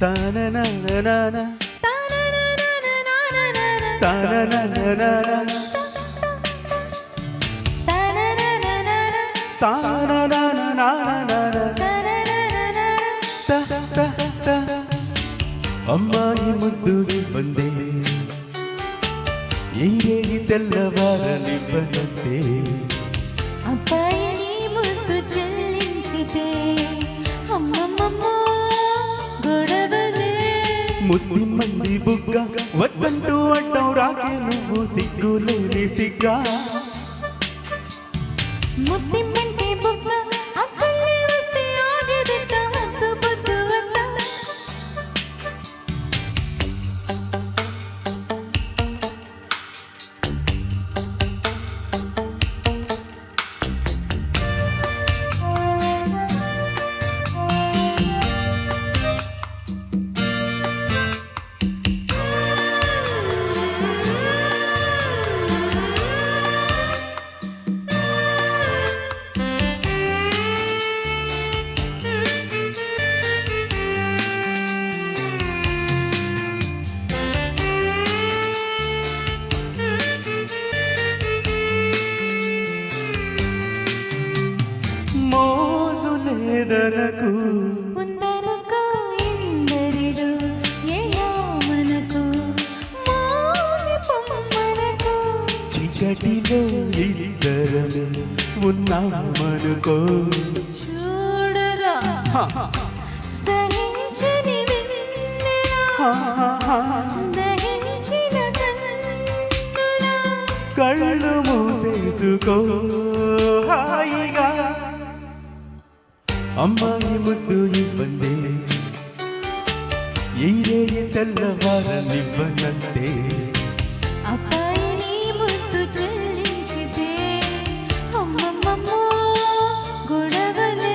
తాననననన తాననననన అమ్మాయి ముద్దుకి ಬಂದೆ ఏరేగి తెల్లవారనివ్వనంతే అబ్బాయిని ముద్దు చెల్లించితే అమ్మమ్మమ్మ గొడవలే ముద్ది మంది బుగ్గ వద్దంటూ అడ్డం రాకే నువ్వు సిగ్గులేని సిగ్గా ముద్దిమ్మంటే బుగ్గ అక్కల్లే వస్తే ఆగేదిట హద్దు పొద్దు వద్ద మోజులేదనకు ఉందనుకో ఎందరిలో ఎలా మనకు మోగి పొమ్మనకు చీకటిలో ఇద్దరమే ఉన్నామనుకో చూడరా సహించని వెన్నెలా దహించిన కన్నులా కళ్ళు మూసేసుకో హాయిగా అమ్మాయి ముద్దు ఇవ్వండి ఏరే తెల్లవారనివ్వనంతే అబ్బాయిని ముద్దు చెల్లించితే అమ్మమ్మమ్మ గొడవలే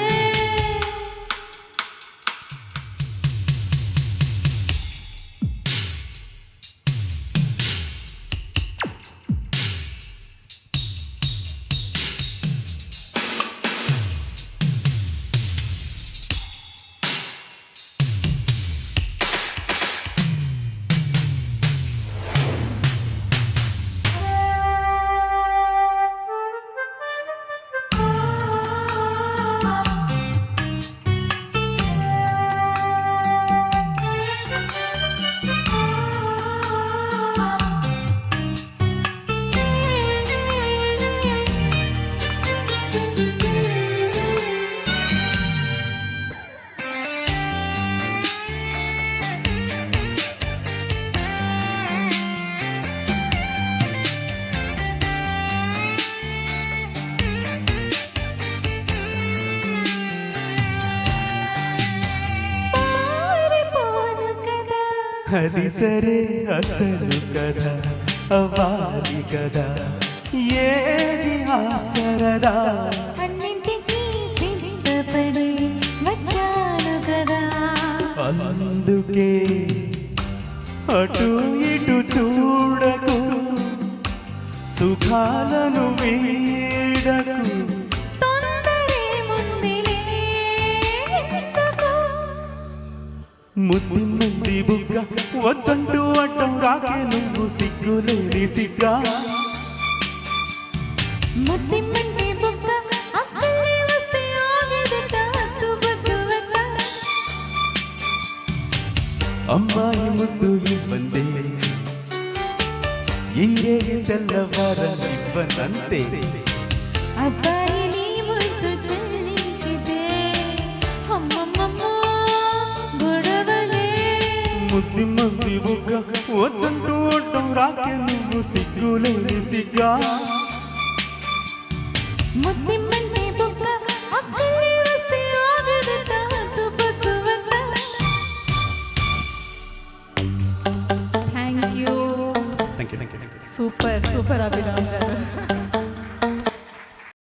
అది సరే అసలు కదా అవ్వాలి కదా ఏది ఆసరదా అన్నింటికీ సిద్ధపడి వచ్చాను కదా అందుకే అటు ఇటు చూడకు సుఖాలను వీడకు తొందరే ముందిలే ఎందుకు ముద్ది మంది బుగ్గ వద్దంటూ అడ్డం రాకే నువ్వు సిగ్గులేని సిగ్గా ముద్దిమ్మంటే బుగ్గ అక్కల్లే వస్తే ఆగేదిట హద్దు పొద్దు వద్ద అమ్మాయి ముద్దు ఇవ్వండి ఏరే తెల్లవారనివ్వనంతే అబ్బాయిని ముద్దు చెల్లించితే అమ్మమ్మమ్మ గొడవలే ముద్ది మంది బుగ్గ వద్దంటూ అడ్డం రాకే నువ్వు సిగ్గులేని సిగ్గా ముద్దిమ్మంటే బుగ్గ అక్కల్లే వస్తే ఆగేదిట హద్దు పొద్దు వద్ద thank you thank you super Abhiram గారు